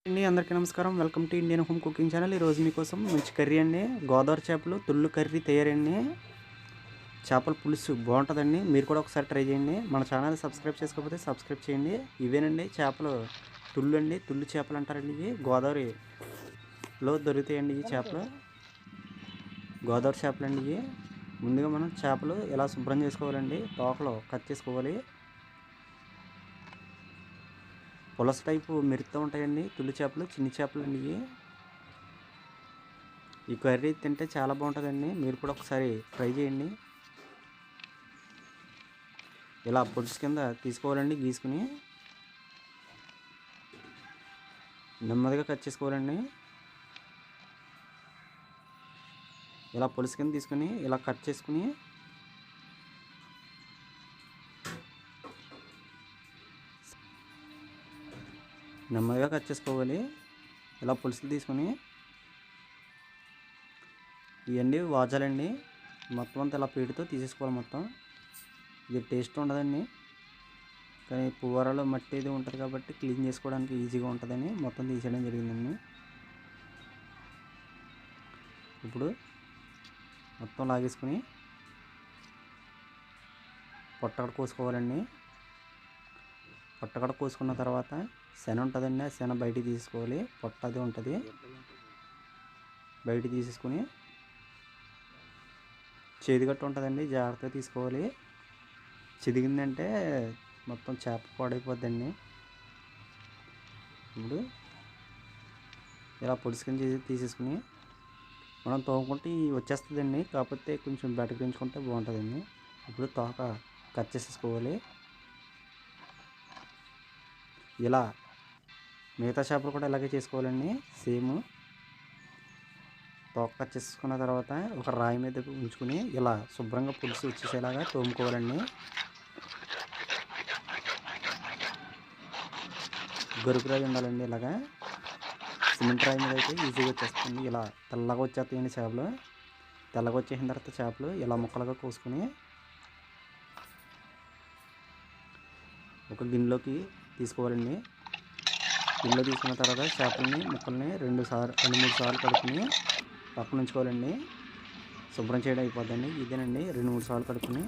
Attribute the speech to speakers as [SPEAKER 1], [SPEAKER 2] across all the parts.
[SPEAKER 1] అండి అందరికీ నమస్కారం. Welcome to Indian home cooking channel. ఈరోజు మీకోసం మంచి కర్రీ అండి. గోదావరి చేపలు తుళ్ళు కర్రీ తయారండి. చేపల పులుసు బాగుంటుందండి. మీరు కూడా ఒకసారి ట్రై చేయండి. మన ఛానల్ సబ్స్క్రైబ్ చేసుకోకపోతే సబ్స్క్రైబ్ చేయండి. ఇవేనండి చేపలు తుళ్ళు అండి. తుళ్ళు చేపలు అంటారండి. ఇవి గోదావరిలో దొరుకుతాయండి. ఈ చేపలు గోదావరి చేపలు అండి. ఇవి ముందుగా మనం చేపలు ఇలా శుభ్రం చేసుకోవాలండి. తోకలు కట్ చేసుకోవాలి. పులస టైపు మెరుస్తూ ఉంటాయండి తుల్లి చేపలు, చిన్ని చేపలు అండి ఇవి. ఈ కర్రీ తింటే చాలా బాగుంటుందండి. మీరు కూడా ఒకసారి ట్రై చేయండి. ఇలా పొడుసు కింద తీసుకోవాలండి. గీసుకుని నెమ్మదిగా కట్ చేసుకోవాలండి. ఇలా పొలుసు కింద తీసుకుని ఇలా కట్ చేసుకుని నెమ్మదిగా కట్ చేసుకోవాలి. ఇలా పులుసులు తీసుకుని ఇవన్నీ వాజాలండి. మొత్తం అంతా ఇలా పీటుతో తీసేసుకోవాలి. మొత్తం ఇది టేస్ట్ ఉండదండి, కానీ పువ్వారాలో మట్టి ఇది ఉంటుంది కాబట్టి క్లీన్ చేసుకోవడానికి ఈజీగా ఉంటుందని మొత్తం తీసేయడం జరిగిందండి. ఇప్పుడు మొత్తం లాగేసుకుని పొట్టకడ కోసుకోవాలండి. పొట్టకడ కోసుకున్న తర్వాత శన ఉంటుందండి. ఆ శన బయటికి తీసుకోవాలి. పొట్ట అది ఉంటుంది, బయటికి తీసేసుకుని చేదుగట్టు ఉంటుందండి, జాగ్రత్తగా తీసుకోవాలి. చిదిగిందంటే మొత్తం చేప పాడైపోద్దండి. ఇప్పుడు ఇలా పొడుచుకొని తీసేసుకుని మనం తోముకుంటే వచ్చేస్తుందండి. కాకపోతే కొంచెం బయటకు బాగుంటుందండి. ఇప్పుడు తోక కట్ చేసేసుకోవాలి. ఇలా మిగతా చేపలు కూడా ఇలాగే చేసుకోవాలండి. సేమ్ తోక కట్ చేసుకున్న తర్వాత ఒక రాయి మీద ఉంచుకుని ఇలా శుభ్రంగా పులుసు వచ్చేసేలాగా తోముకోవాలండి. గరుకు రాయి ఉండాలండి. ఇలాగా సిమెంట్ రాయి మీద అయితే ఈజీగా వచ్చేస్తుంది. ఇలా తెల్లగా వచ్చేస్తాయండి చేపలు. తెల్లగా వచ్చేసిన తర్వాత చేపలు ఇలా ముక్కలుగా కోసుకుని ఒక గిన్నెలోకి తీసుకోవాలండి. గిన్నెలో తీసుకున్న తర్వాత చేపలని ముక్కల్ని 2-3 సార్లు కడుక్కుని పక్కన ఉంచుకోవాలండి. శుభ్రం చేయడం అయిపోద్దండి. ఇదేనండి 2-3 సార్లు కడుక్కుని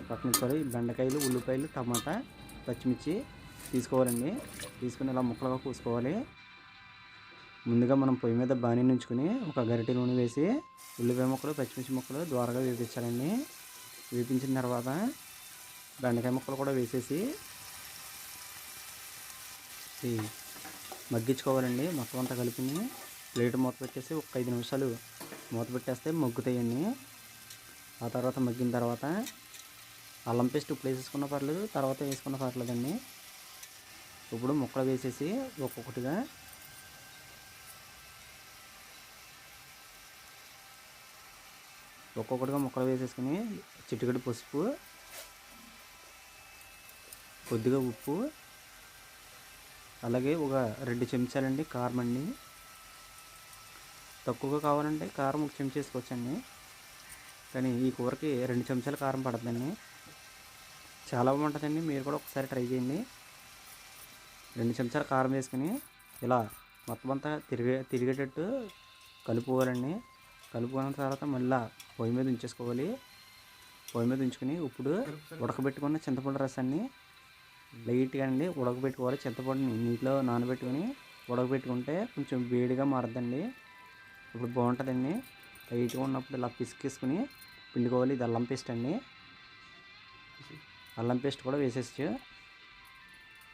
[SPEAKER 1] పక్కన ఉంచుకోవాలి. బెండకాయలు, ఉల్లిపాయలు, టమాటా, పచ్చిమిర్చి తీసుకోవాలండి. తీసుకుని ఇలా ముక్కలుగా కోసుకోవాలి. ముందుగా మనం పొయ్యి మీద బాణీ ఉంచుకుని ఒక గరిటె నూనె వేసి ఉల్లిపాయ ముక్కలు, పచ్చిమిర్చి ముక్కలు ద్వారగా వేపించాలండి. వేపించిన తర్వాత బెండకాయ ముక్కలు కూడా వేసేసి మగ్గించుకోవాలండి. మొత్తం అంతా కలిపి ప్లేట్ మూత పెట్టేసి ఒక 5 నిమిషాలు మూత పెట్టేస్తే మగ్గుతాయండి. ఆ తర్వాత మగ్గిన తర్వాత అల్లం పేస్ట్ ఇప్పుడు వేసేసుకున్న పర్లేదు, తర్వాత వేసుకున్న పర్లేదండి. ఇప్పుడు ముక్కలు వేసేసి ఒక్కొక్కటిగా ముక్కలు వేసేసుకుని చిటికెడు పసుపు, కొద్దిగా ఉప్పు, అలాగే ఒక 2 చెంచాలండి కారం అండి. తక్కువగా కావాలంటే కారం 1 చెంచా వేసుకోవచ్చండి, కానీ ఈ కూరకి 2 చెంచాల కారం పడుతుందండి. చాలా బాగుంటుందండి. మీరు కూడా ఒకసారి ట్రై చేయండి. 2 చెంచాల కారం వేసుకుని ఇలా మొత్తం అంతా తిరిగేటట్టు కలుపుకోవాలండి. కలుపుకున్న తర్వాత మళ్ళీ పొయ్యి మీద ఉంచేసుకోవాలి. పొయ్యి మీద ఉంచుకుని ఇప్పుడు ఉడకబెట్టుకున్న చింతపండు రసాన్ని లైట్గా అండి ఉడకబెట్టుకోవాలి. చింతపండుని నీటిలో నానబెట్టుకుని ఉడకబెట్టుకుంటే కొంచెం వేడిగా మారద్దండి. ఇప్పుడు బాగుంటుందండి. లైట్గా ఉన్నప్పుడు ఇలా పిసికేసుకుని పిండుకోవాలి. ఇది అల్లం పేస్ట్ అండి. అల్లం పేస్ట్ కూడా వేసేసి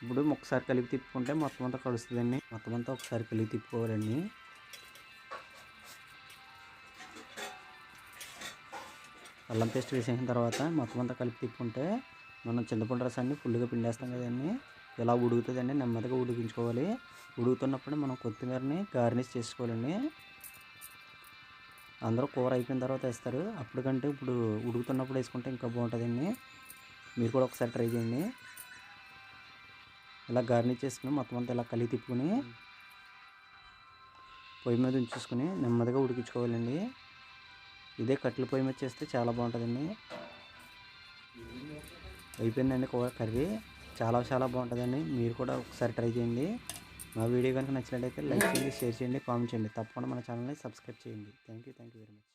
[SPEAKER 1] ఇప్పుడు ఒకసారి కలిపి తిప్పుకుంటే మొత్తం అంతా కలుస్తుందండి. మొత్తం అంతా ఒకసారి కలిపి తిప్పుకోవాలండి. అల్లం పేస్ట్ వేసేసిన తర్వాత మొత్తం అంతా కలిపి తిప్పుకుంటే మనం చింతపండు రసాన్ని ఫుల్గా పిండేస్తాం కదండి. ఇలా ఉడుకుతుందండి. నెమ్మదిగా ఉడికించుకోవాలి. ఉడుకుతున్నప్పుడు మనం కొత్తిమీరని గార్నిష్ చేసుకోవాలండి. అందరూ కూర అయిపోయిన తర్వాత వేస్తారు. అప్పటికంటే ఇప్పుడు ఉడుకుతున్నప్పుడు వేసుకుంటే ఇంకా బాగుంటుందండి. మీరు కూడా ఒకసారి ట్రై చేయండి. ఇలా గార్నిష్ చేసుకుని మొత్తం అంతా ఇలా కలిపి తిప్పుకుని పొయ్యి మీద ఉంచేసుకుని నెమ్మదిగా ఉడికించుకోవాలండి. ఇదే కట్టెల పొయ్యి మీద చేస్తే చాలా బాగుంటుందండి. అయిపోయిందండి కర్రీ. చాలా బాగుంటుందండి. మీరు కూడా ఒకసారి ట్రై చేయండి. మా వీడియో కనుక నచ్చినట్లయితే లైక్ చేయండి, షేర్ చేయండి, కామెంట్ చేయండి. తప్పకుండా మన ఛానల్ని సబ్స్క్రైబ్ చేయండి. Thank you very much.